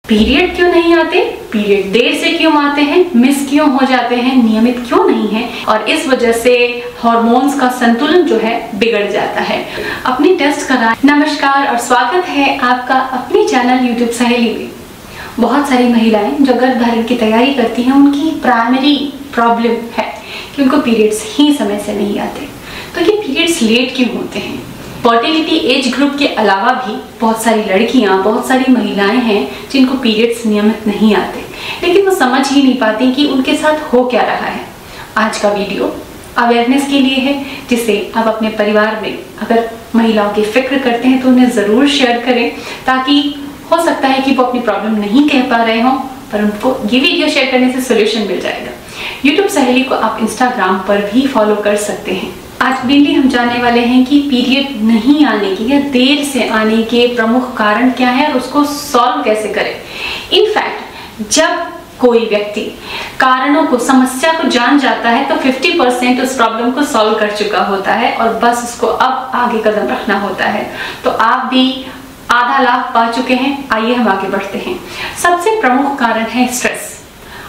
Period क्यों नहीं आते, पीरियड देर से क्यों आते हैं, मिस क्यों हो जाते हैं, नियमित क्यों नहीं है और इस वजह से हार्मोन्स का संतुलन जो है बिगड़ जाता है। अपनी टेस्ट कराएं। नमस्कार और स्वागत है आपका अपने चैनल यूट्यूब सहेली में। बहुत सारी महिलाएं जो गर्भ धारण की तैयारी करती हैं उनकी प्राइमरी प्रॉब्लम है कि उनको पीरियड्स ही समय से नहीं आते। तो ये पीरियड्स लेट क्यों होते हैं? फर्टिलिटी एज ग्रुप के अलावा भी बहुत सारी लड़कियां, बहुत सारी महिलाएं हैं जिनको पीरियड्स नियमित नहीं आते, लेकिन वो समझ ही नहीं पाती कि उनके साथ हो क्या रहा है। आज का वीडियो अवेयरनेस के लिए है, जिसे आप अपने परिवार में अगर महिलाओं की फिक्र करते हैं तो उन्हें ज़रूर शेयर करें, ताकि हो सकता है कि वो अपनी प्रॉब्लम नहीं कह पा रहे हों पर उनको ये वीडियो शेयर करने से सोल्यूशन मिल जाएगा। यूट्यूब सहेली को आप इंस्टाग्राम पर भी फॉलो कर सकते हैं। आज मेनली हम जानने वाले हैं कि पीरियड नहीं आने के या देर से आने के प्रमुख कारण क्या है और उसको सॉल्व कैसे करें। इनफैक्ट जब कोई व्यक्ति कारणों को, समस्या को जान जाता है तो 50% उस प्रॉब्लम को सॉल्व कर चुका होता है और बस उसको अब आगे कदम रखना होता है। तो आप भी आधा लाभ पा चुके हैं। आइए हम आगे बढ़ते हैं। सबसे प्रमुख कारण है स्ट्रेस।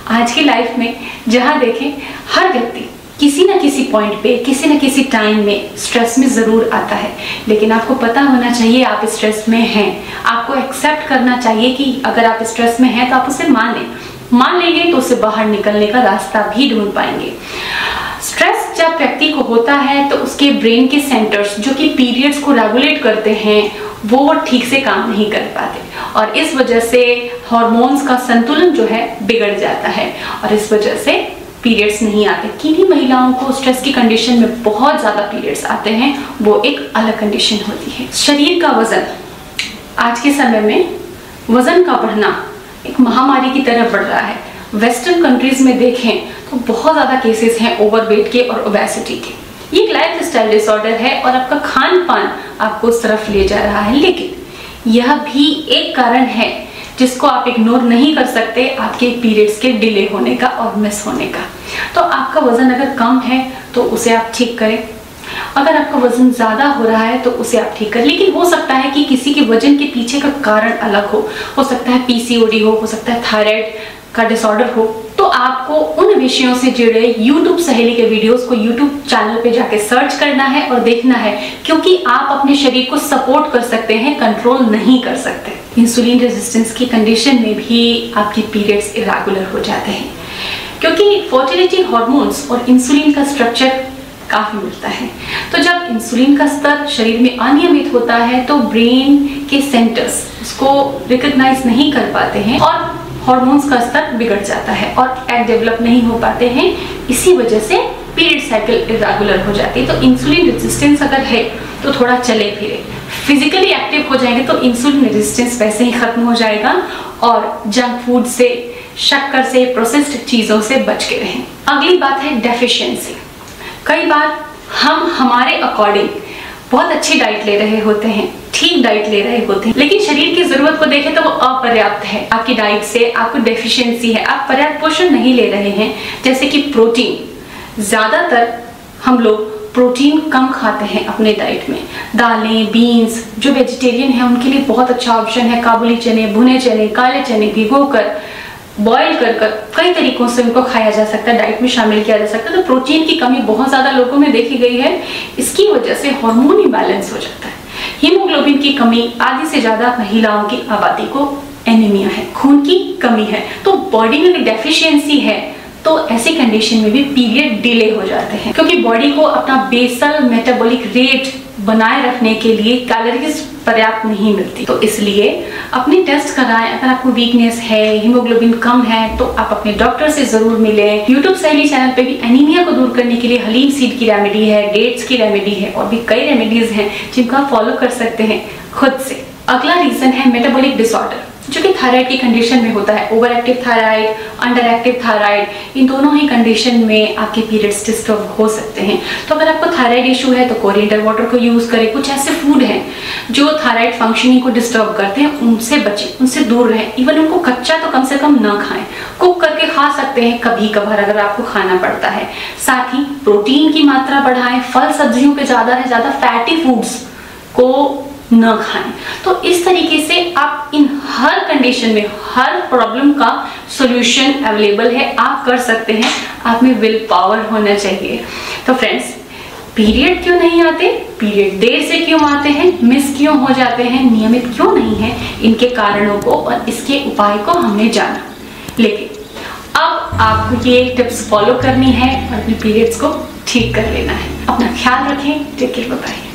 आज की लाइफ में जहां देखें हर व्यक्ति किसी न किसी पॉइंट पे, किसी न किसी टाइम में स्ट्रेस में जरूर आता है, लेकिन आपको पता होना चाहिए आप स्ट्रेस में हैं। आपको एक्सेप्ट करना चाहिए कि अगर आप स्ट्रेस में हैं तो आप उसे मान लेंगे तो उससे बाहर निकलने का रास्ता भी ढूंढ पाएंगे। स्ट्रेस जब व्यक्ति को होता है तो उसके ब्रेन के सेंटर्स जो कि पीरियड्स को रेगुलेट करते हैं वो ठीक से काम नहीं कर पाते और इस वजह से हार्मोन्स का संतुलन जो है बिगड़ जाता है और इस वजह से पीरियड्स नहीं आते। किन्हीं महिलाओं को स्ट्रेस की कंडीशन में बहुत ज्यादा पीरियड्स आते हैं, वो एक अलग कंडीशन होती है। शरीर का वजन, आज के समय में वजन का बढ़ना एक महामारी की तरह बढ़ रहा है। वेस्टर्न कंट्रीज में देखें तो बहुत ज्यादा केसेस हैं ओवरवेट के और ओबेसिटी के। ये एक लाइफ स्टाइल डिसऑर्डर है और आपका खान पान आपको उस तरफ ले जा रहा है, लेकिन यह भी एक कारण है जिसको आप इग्नोर नहीं कर सकते, आपके पीरियड्स के डिले होने का और मिस होने का। तो आपका वजन अगर कम है तो उसे आप ठीक करें, अगर आपका वजन ज्यादा हो रहा है तो उसे आप ठीक करें। लेकिन हो सकता है कि किसी के वजन के पीछे का कारण अलग हो सकता है पीसीओडी हो सकता है थायराइड का डिसऑर्डर हो। तो आपको उन विषयों से जुड़े यूट्यूब सहेली के वीडियोस को यूट्यूब चैनल पे जाके सर्च करना है और देखना है, क्योंकि आप अपने शरीर को सपोर्ट कर सकते हैं, कंट्रोल नहीं कर सकते। इंसुलिन रेजिस्टेंस की कंडीशन में भी आपकी पीरियड्स इरेगुलर हो जाते हैं, क्योंकि फर्टिलिटी हार्मोन्स और इंसुलिन का स्ट्रक्चर काफी मिलता है। तो जब इंसुलिन का स्तर शरीर में अनियमित होता है तो ब्रेन के सेंटर्स उसको रिकॉग्नाइज नहीं कर पाते हैं और हार्मोन्स का स्तर बिगड़ जाता है और एग डेवलप नहीं हो पाते हैं। इसी वजह से पीरियड साइकिल इरेगुलर हो जाती है। तो इंसुलिन रेजिस्टेंस अगर है तो थोड़ा चले फिरे, फिजिकली एक्टिव हो जाएंगे तो इंसुलिन रेजिस्टेंस वैसे ही खत्म हो जाएगा और जंक फूड से, शक्कर से, प्रोसेस्ड चीजों से बच के रहें। अगली बात है डेफिशिएंसी। कई बार हम हमारे अकॉर्डिंग बहुत अच्छी डाइट ले रहे होते हैं, ठीक डाइट ले रहे होते हैं, लेकिन शरीर की जरूरत को देखें तो वो अपर्याप्त है। आपकी डाइट से आपको डेफिशिएंसी है, आप पर्याप्त पोषण नहीं ले रहे हैं। जैसे कि प्रोटीन, ज्यादातर हम लोग प्रोटीन कम खाते हैं अपने डाइट में। दालें, बीन्स, जो वेजिटेरियन है उनके लिए बहुत अच्छा ऑप्शन है। काबुली चने, भुने चने, काले चने भिगोकर बॉईल कर कई तरीकों से उनको खाया जा सकता है, डाइट में शामिल किया जा सकता है। तो प्रोटीन की कमी बहुत ज्यादा लोगों में देखी गई है। इसकी वजह से हार्मोन इम्बैलेंस हो जाता है। हीमोग्लोबिन की कमी, आधी से ज्यादा महिलाओं की आबादी को एनीमिया है, खून की कमी है। तो बॉडी में डेफिशिएंसी है तो ऐसी कंडीशन में भी पीरियड डिले हो जाते हैं, क्योंकि बॉडी को अपना बेसल मेटाबॉलिक रेट बनाए रखने के लिए कैलोरीज पर्याप्त नहीं मिलती। तो इसलिए अपनी टेस्ट कराएं। अगर आपको वीकनेस है, हीमोग्लोबिन कम है तो आप अपने डॉक्टर से जरूर मिलें। यूट्यूब सहेली चैनल पे भी एनीमिया को दूर करने के लिए हलीम सीड की रेमेडी है, डेट्स की रेमेडी है और भी कई रेमेडीज हैं जिनको आप फॉलो कर सकते हैं खुद से। अगला रीजन है मेटाबॉलिक डिसऑर्डर, जो कि थायराइड की कंडीशन में होता है। Over active thyroid, under active thyroid, इन दोनों ही कंडीशन में आपके पीरियड्स डिस्टर्ब हो सकते हैं। तो अगर आपको थायराइड इशू है तो कोरिएंडर वाटर को यूज करें। कुछ ऐसे फूड हैं जो थायराइड फंक्शनिंग को डिस्टर्ब करते हैं, उनसे बचें, उनसे दूर रहें। इवन उनको कच्चा तो कम से कम ना खाएं, कुक करके खा सकते हैं कभी कभार अगर आपको खाना पड़ता है। साथ ही प्रोटीन की मात्रा बढ़ाएं, फल सब्जियों पे ज्यादा है ज्यादा फैटी फूड्स को न खाएं। तो इस तरीके से आप इन हर कंडीशन में हर प्रॉब्लम का सॉल्यूशन अवेलेबल है, आप कर सकते हैं। आप में विल पावर होना चाहिए। तो फ्रेंड्स, पीरियड क्यों नहीं आते, पीरियड देर से क्यों आते हैं, मिस क्यों हो जाते हैं, नियमित क्यों नहीं है, इनके कारणों को और इसके उपाय को हमने जाना। लेकिन अब आपको ये टिप्स फॉलो करनी है और अपने पीरियड्स को ठीक कर लेना है। अपना ख्याल रखें। Take care, bye bye.